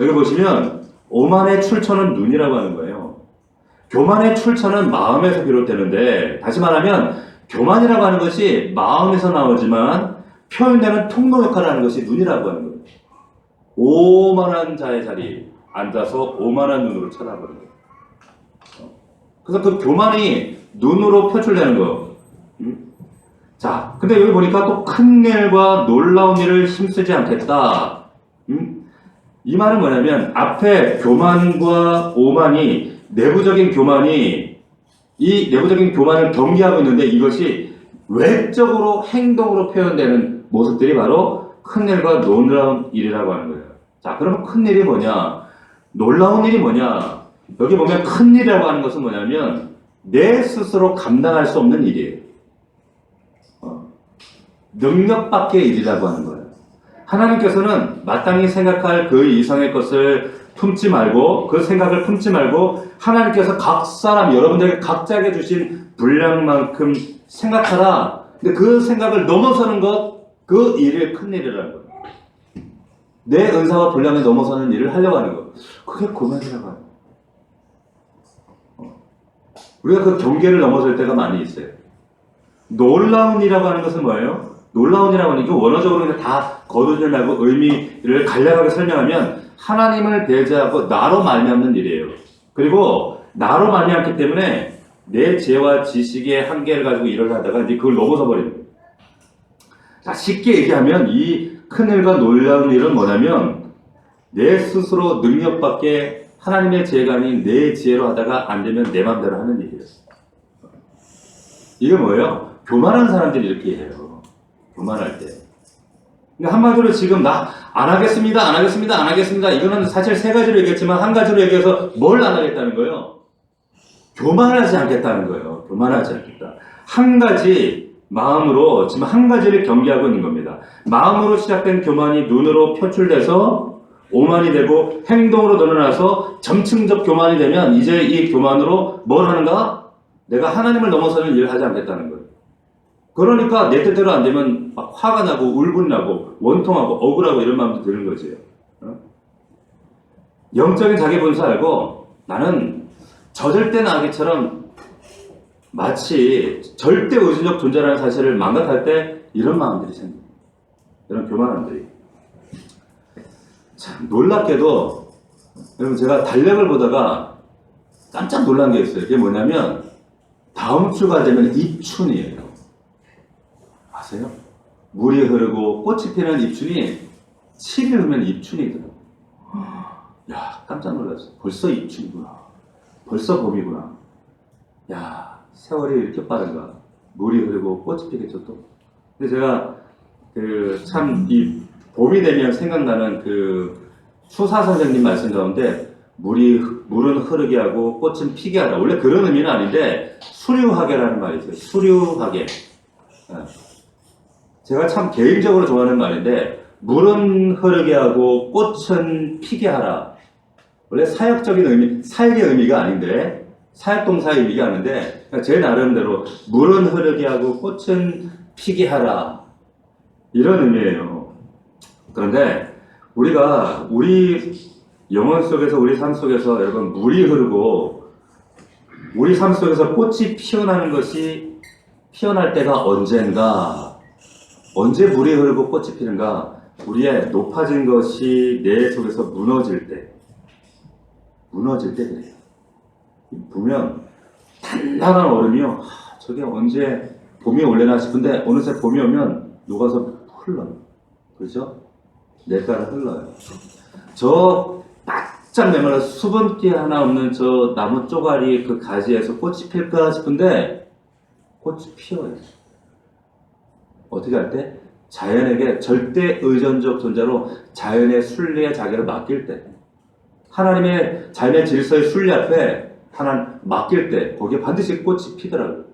여기 보시면 오만의 출처는 눈이라고 하는 거예요. 교만의 출처는 마음에서 비롯되는데 다시 말하면 교만이라고 하는 것이 마음에서 나오지만 표현되는 통로 역할을 하는 것이 눈이라고 하는 거예요. 오만한 자의 자리 앉아서 오만한 눈으로 쳐다보는 거예요. 그래서 그 교만이 눈으로 표출되는 거. 자, 근데 여기 보니까 또 큰 일과 놀라운 일을 힘쓰지 않겠다. 이 말은 뭐냐면 앞에 교만과 오만이 내부적인 교만이 이 내부적인 교만을 경계하고 있는데 이것이 외적으로 행동으로 표현되는 모습들이 바로 큰 일과 놀라운 일이라고 하는 거예요. 자, 그러면 큰 일이 뭐냐? 놀라운 일이 뭐냐? 여기 보면 큰 일이라고 하는 것은 뭐냐면 내 스스로 감당할 수 없는 일이에요. 능력 밖의 일이라고 하는 거예요. 하나님께서는 마땅히 생각할 그 이상의 것을 품지 말고 그 생각을 품지 말고 하나님께서 각 사람 여러분들에게 각자에게 주신 분량만큼 생각하라. 근데 그 생각을 넘어서는 것, 그 일이 큰 일이라는 거예요. 내 은사와 분량에 넘어서는 일을 하려고 하는 것. 그게 고난이라고 하는 거예요. 우리가 그 경계를 넘어설 때가 많이 있어요. 놀라운 일이라고 하는 것은 뭐예요? 놀라운이라고 하는 게 원어적으로 다 거두려고 의미를 간략하게 설명하면 하나님을 배제하고 나로 말미암는 일이에요. 그리고 나로 말미암기 때문에 내 지혜와 지식의 한계를 가지고 일을 하다가 이제 그걸 넘어서 버리는 거예요. 자, 쉽게 얘기하면 이 큰일과 놀라운 일은 뭐냐면 내 스스로 능력 밖에 하나님의 지혜가 아닌 내 지혜로 하다가 안 되면 내 맘대로 하는 일이에요. 이게 뭐예요? 교만한 사람들이 이렇게 해요. 교만할 때. 그러니까 한마디로 지금 나 안 하겠습니다, 안 하겠습니다, 안 하겠습니다. 이거는 사실 세 가지로 얘기했지만 한 가지로 얘기해서 뭘 안 하겠다는 거예요? 교만하지 않겠다는 거예요. 교만하지 않겠다. 한 가지 마음으로 지금 한 가지를 경계하고 있는 겁니다. 마음으로 시작된 교만이 눈으로 표출돼서 오만이 되고 행동으로 드러나서 점층적 교만이 되면 이제 이 교만으로 뭘 하는가? 내가 하나님을 넘어서는 일을 하지 않겠다는 거예요. 그러니까 내 뜻대로 안 되면 막 화가 나고 울분이 나고 원통하고 억울하고 이런 마음도 드는 거지. 영적인 자기 본사 알고 나는 젖을 때 나기처럼 마치 절대 의존적 존재라는 사실을 망각할 때 이런 마음들이 생깁니다. 이런 교만함들이. 참 놀랍게도 여러분 제가 달력을 보다가 깜짝 놀란 게 있어요. 그게 뭐냐면 다음 주가 되면 입춘이에요. 아세요? 물이 흐르고 꽃이 피는 입춘이 7일 후면 입춘이더라고요. 야, 깜짝 놀랐어요. 벌써 입춘이구나. 벌써 봄이구나. 야, 세월이 이렇게 빠른가. 물이 흐르고 꽃이 피겠죠, 또. 근데 제가 참 이 봄이 되면 생각나는 그 수사 선생님 말씀 가운데 물은 흐르게 하고 꽃은 피게 하라. 원래 그런 의미는 아닌데 수류하게라는 말이 있어요. 수류하게. 제가 참 개인적으로 좋아하는 말인데 물은 흐르게 하고 꽃은 피게 하라. 원래 사역적인 의미, 사역의 의미가 아닌데, 사역동사의 의미가 아닌데, 제 나름대로 물은 흐르게 하고 꽃은 피게 하라. 이런 의미예요. 그런데 우리가 우리 영혼 속에서, 우리 삶 속에서 여러분 물이 흐르고 우리 삶 속에서 꽃이 피어나는 것이 피어날 때가 언젠가, 언제 물이 흐르고 꽃이 피는가? 우리의 높아진 것이 내 속에서 무너질 때 그래요. 보면 단단한 얼음이요. 저게 언제 봄이 올래나 싶은데 어느새 봄이 오면 녹아서 흘러요. 그렇죠? 내가를 흘러요. 저 바짝 메말라 수분기 하나 없는 저 나무 쪼가리 그 가지에서 꽃이 필까 싶은데 꽃이 피어요. 어떻게 할 때? 자연에게 절대 의존적 존재로 자연의 순리에 자기를 맡길 때, 하나님의 자연의 질서의 순리 앞에 하나님 맡길 때 거기에 반드시 꽃이 피더라고요.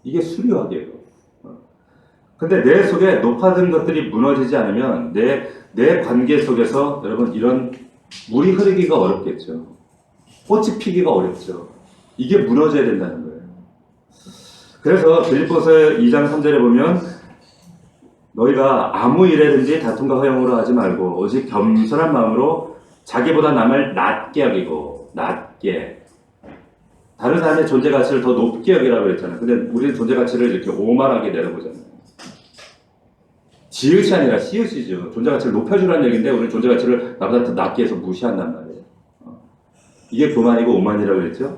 이게 수리학이에요. 근데 내 속에 높아진 것들이 무너지지 않으면 내 관계 속에서 여러분 이런 물이 흐르기가 어렵겠죠. 꽃이 피기가 어렵죠. 이게 무너져야 된다는 거예요. 그래서 빌립보서 2장 3절에 보면 너희가 아무 일에든지 다툼과 허용으로 하지 말고 오직 겸손한 마음으로 자기보다 남을 낮게 여기고, 낮게, 다른 사람의 존재 가치를 더 높게 여기라고 그랬잖아요. 근데 우리는 존재 가치를 이렇게 오만하게 내려보잖아요. 지읒이 아니라 씨읒이죠. 존재 가치를 높여주라는 얘기인데 우리는 존재 가치를 나보다 더 낮게 해서 무시한단 말이에요. 이게 교만이고 오만이라고 그랬죠.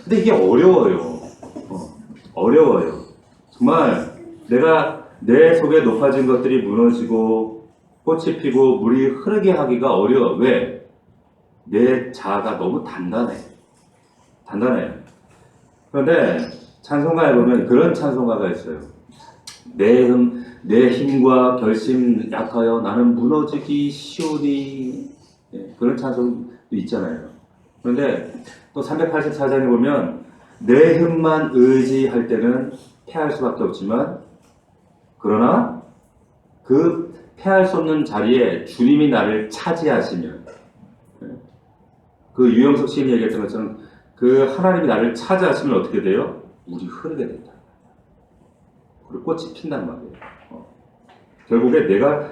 근데 이게 어려워요. 어려워요. 정말 내가 내 속에 높아진 것들이 무너지고 꽃이 피고 물이 흐르게 하기가 어려워. 왜? 내 자아가 너무 단단해. 단단해요. 그런데 찬송가에 보면 그런 찬송가가 있어요. 내 힘과 결심 약하여 나는 무너지기 쉬우니. 그런 찬송도 있잖아요. 그런데 또 384장에 보면 내 힘만 의지할 때는 패할 수밖에 없지만 그러나 그 패할 수 없는 자리에 주님이 나를 차지하시면, 그 유영석 시인이 얘기했던 것처럼 그 하나님이 나를 차지하시면 어떻게 돼요? 물이 흐르게 된다. 그리고 꽃이 핀단 말이에요. 결국에 내가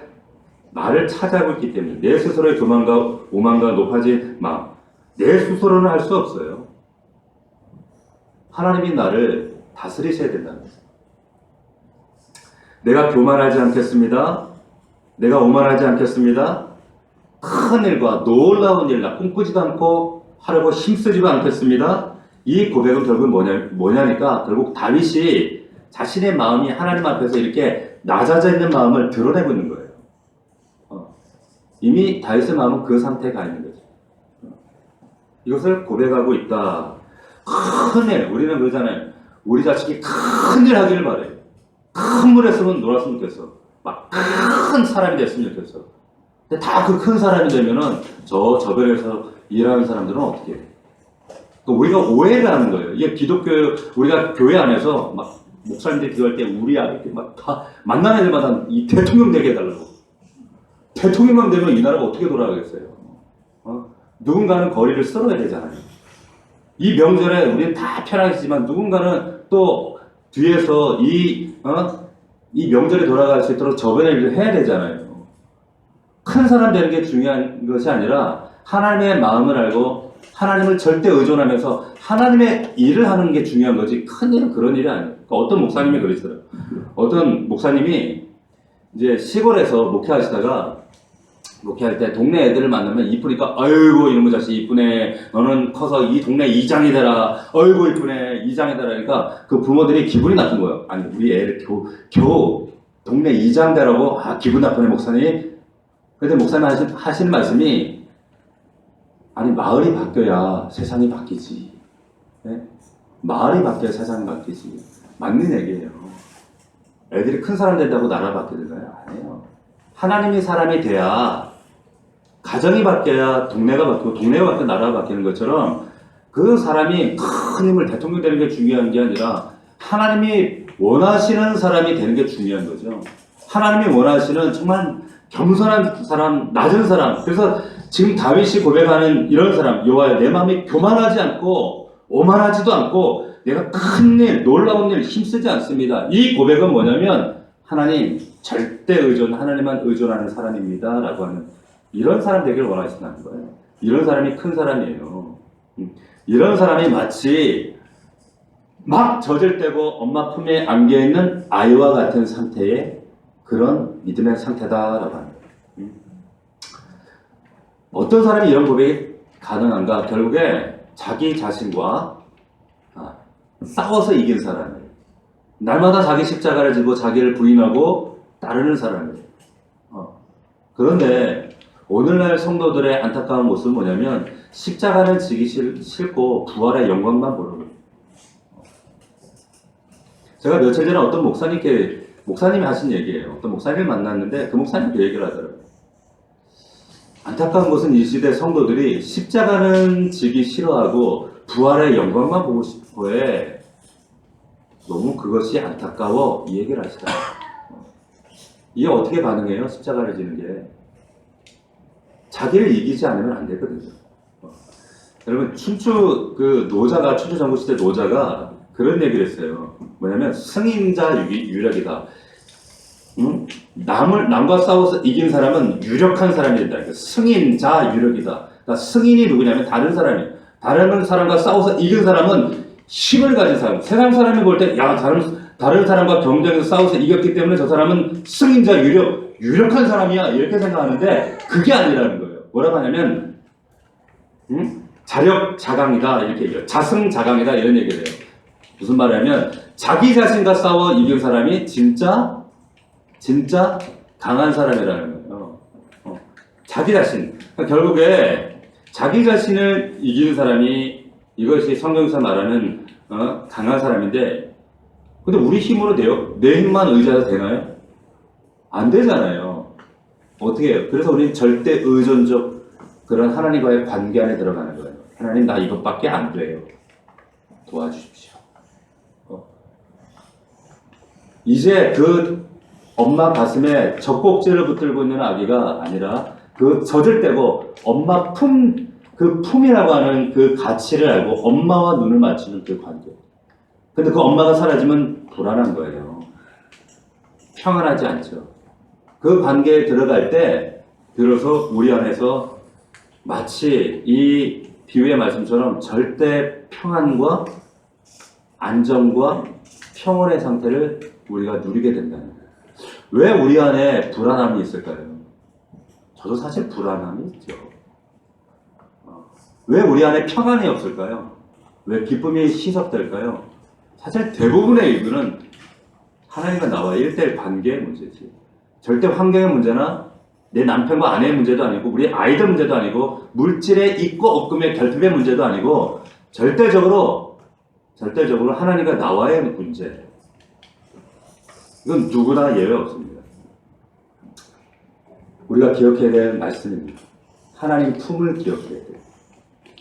나를 차지하고 있기 때문에 내 스스로의 교만과 오만과 높아진 마음, 내 스스로는 할 수 없어요. 하나님이 나를 다스리셔야 된다는 거예요. 내가 교만하지 않겠습니다. 내가 오만하지 않겠습니다. 큰 일과 놀라운 일 나 꿈꾸지도 않고 하려고 힘쓰지도 않겠습니다. 이 고백은 결국 뭐냐니까 결국 다윗이 자신의 마음이 하나님 앞에서 이렇게 낮아져 있는 마음을 드러내고 있는 거예요. 이미 다윗의 마음은 그 상태에 가 있는 거죠. 이것을 고백하고 있다. 큰 일, 우리는 그러잖아요. 우리 자식이 큰 일 하기를 바래요. 큰 물에서는 놀았으면 좋겠어. 막 큰 사람이 됐으면 좋겠어. 근데 다 그 큰 사람이 되면은 저 저변에서 일하는 사람들은 어떻게 해? 우리가 오해를 하는 거예요. 이게 기독교, 우리가 교회 안에서 막 목사님들 기도할 때 우리 아이들 막 다 만나는 애들마다 이 대통령 되게 해달라고. 대통령만 되면 이 나라가 어떻게 돌아가겠어요? 누군가는 거리를 썰어야 되잖아요. 이 명절에 우리는 다 편하겠지만 누군가는 또 뒤에서 이 명절이 돌아갈 수 있도록 저변의 일을 해야 되잖아요. 큰 사람 되는 게 중요한 것이 아니라 하나님의 마음을 알고 하나님을 절대 의존하면서 하나님의 일을 하는 게 중요한 거지 큰 일은 그런 일이 아니에요. 그러니까 어떤 목사님이 그랬어요. 어떤 목사님이 이제 시골에서 목회할 때 동네 애들을 만나면 이쁘니까 아이고 이놈의 자식 이쁘네, 너는 커서 이 동네 이장이 되라, 아이고 이쁘네 이장이 되라. 그러니까 그 부모들이 기분이 나쁜 거예요. 아니 우리 애를 겨우 동네 이장 되라고. 기분 나쁘네 목사님. 근데 목사님 하시는 말씀이 아니 마을이 바뀌어야 세상이 바뀌지. 네? 마을이 바뀌어야 세상이 바뀌지. 맞는 얘기예요. 애들이 큰 사람 된다고 나라 바뀌는가요? 아니에요. 하나님이 사람이 돼야 가정이 바뀌어야 동네가 바뀌고 동네가 바뀌어 나라가 바뀌는 것처럼 그 사람이 큰 힘을 대통령 되는 게 중요한 게 아니라 하나님이 원하시는 사람이 되는 게 중요한 거죠. 하나님이 원하시는 정말 겸손한 사람, 낮은 사람. 그래서 지금 다윗이 고백하는 이런 사람, 여호와여, 내 마음이 교만하지 않고 오만하지도 않고 내가 큰 일, 놀라운 일 힘쓰지 않습니다. 이 고백은 뭐냐면 하나님 절대 의존, 하나님만 의존하는 사람입니다 라고 하는 이런 사람 되기를 원하신다는 거예요. 이런 사람이 큰 사람이에요. 이런 사람이 마치 막 젖을 떼고 엄마 품에 안겨있는 아이와 같은 상태의 그런 믿음의 상태다라고 합니다. 어떤 사람이 이런 고백이 가능한가? 결국에 자기 자신과 싸워서 이긴 사람이에요. 날마다 자기 십자가를 지고 자기를 부인하고 따르는 사람이에요. 그런데 오늘날 성도들의 안타까운 모습은 뭐냐면 십자가는 지기 싫고 부활의 영광만 보는 거예요. 제가 며칠 전에 어떤 목사님이 하신 얘기예요. 어떤 목사님을 만났는데 그 목사님이 그 얘기를 하더라고요. 안타까운 것은 이 시대 성도들이 십자가는 지기 싫어하고 부활의 영광만 보고 싶어해. 너무 그것이 안타까워. 이 얘기를 하시더라고요. 이게 어떻게 가능해요? 십자가를 지는 게. 자기를 이기지 않으면 안 되거든요. 여러분, 춘추 전국시대 노자가 그런 얘기를 했어요. 뭐냐면, 승인자 유력이다. 남과 싸워서 이긴 사람은 유력한 사람이 된다. 그러니까 승인자 유력이다. 그러니까 승인이 누구냐면 다른 사람과 싸워서 이긴 사람은 힘을 가진 사람. 세상 사람이 볼 때, 야, 다른 사람과 경쟁해서 싸워서 이겼기 때문에 저 사람은 승인자 유력한 사람이야. 이렇게 생각하는데, 그게 아니라는 거예요. 뭐라고 하냐면, 자력 자강이다. 이렇게 얘기해요. 자승자강이다. 이런 얘기를 해요. 무슨 말이냐면, 자기 자신과 싸워 이긴 사람이 진짜 강한 사람이라는 거예요. 자기 자신. 그러니까 결국에 자기 자신을 이기는 사람이 이것이 성경에서 말하는 강한 사람인데, 근데 우리 힘으로 돼요? 내 힘만 의지해도 되나요? 안 되잖아요. 어떻게 해요? 그래서 우리는 절대 의존적 그런 하나님과의 관계 안에 들어가는 거예요. 하나님, 나 이것밖에 안 돼요. 도와주십시오. 이제 그 엄마 가슴에 젖꼭지를 붙들고 있는 아기가 아니라 그 젖을 떼고 엄마 그 품이라고 하는 그 가치를 알고 엄마와 눈을 맞추는 그 관계. 근데 그 엄마가 사라지면 불안한 거예요. 평안하지 않죠. 그 관계에 들어갈 때 들어서 우리 안에서 마치 이 비유의 말씀처럼 절대 평안과 안정과 평온의 상태를 우리가 누리게 된다는 거예요. 왜 우리 안에 불안함이 있을까요? 저도 사실 불안함이 있죠. 왜 우리 안에 평안이 없을까요? 왜 기쁨이 희석될까요? 사실 대부분의 이유는 하나님과 나와 1대1 관계의 문제지. 절대 환경의 문제나 내 남편과 아내의 문제도 아니고 우리 아이들 문제도 아니고 물질의 있고 없음의 결핍의 문제도 아니고 절대적으로 하나님과 나와의 문제. 이건 누구나 예외 없습니다. 우리가 기억해야 될 말씀입니다. 하나님 품을 기억해야 돼요.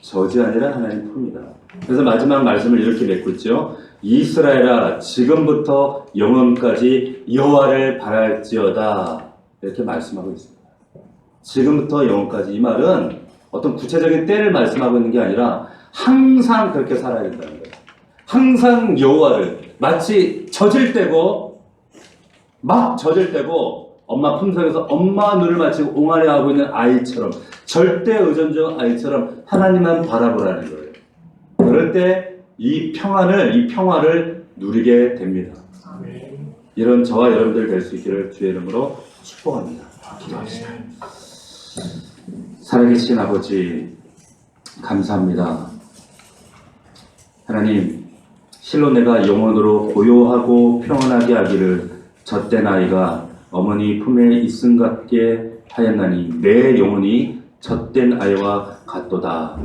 저지 아니라 하나님 품이다. 그래서 마지막 말씀을 이렇게 맺고 있죠. 이스라엘아, 지금부터 영원까지 여호와를 바랄지어다. 이렇게 말씀하고 있습니다. 지금부터 영원까지. 이 말은 어떤 구체적인 때를 말씀하고 있는 게 아니라 항상 그렇게 살아야 된다는 거예요. 항상 여호와를 마치 젖을 떼고 엄마 품속에서 엄마 눈을 맞추고 옹알이하고 있는 아이처럼 절대 의존적 아이처럼 하나님만 바라보라는 거예요. 그럴 때 이 평화를 누리게 됩니다. 아멘. 이런 저와 여러분들 될 수 있기를 주의 이름으로 축복합니다. 기도합시다. 살아계신 아버지 감사합니다. 하나님, 실로 내가 영원으로 고요하고 평안하게 하기를 젖된 아이가 어머니 품에 있음 같게 하였나니 내 영혼이 젖된 아이와 같도다.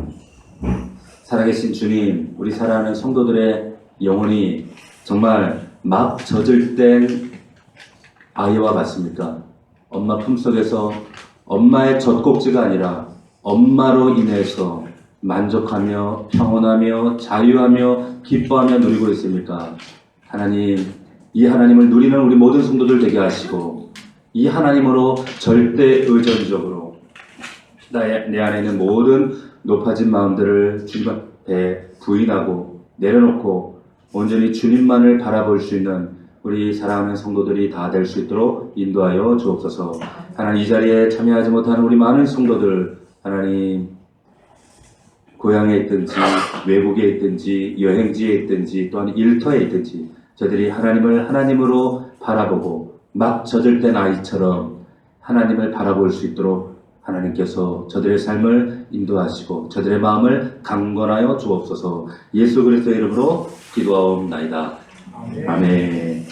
살아계신 주님, 우리 사랑하는 성도들의 영혼이 정말 막 젖을 땐 아이와 같습니까? 엄마 품속에서 엄마의 젖꼭지가 아니라 엄마로 인해서 만족하며 평온하며 자유하며 기뻐하며 누리고 있습니까? 하나님, 이 하나님을 누리는 우리 모든 성도들 되게 하시고 이 하나님으로 절대 의존적으로 내 안에 있는 모든 높아진 마음들을 주님 앞에 부인하고 내려놓고 온전히 주님만을 바라볼 수 있는 우리 사랑하는 성도들이 다 될 수 있도록 인도하여 주옵소서. 하나님, 이 자리에 참여하지 못하는 우리 많은 성도들, 하나님, 고향에 있든지 외국에 있든지 여행지에 있든지 또한 일터에 있든지 저들이 하나님을 하나님으로 바라보고 막 젖을 땐 아이처럼 하나님을 바라볼 수 있도록 하나님께서 저들의 삶을 인도하시고 저들의 마음을 강건하여 주옵소서. 예수 그리스도의 이름으로 기도하옵나이다. 아멘.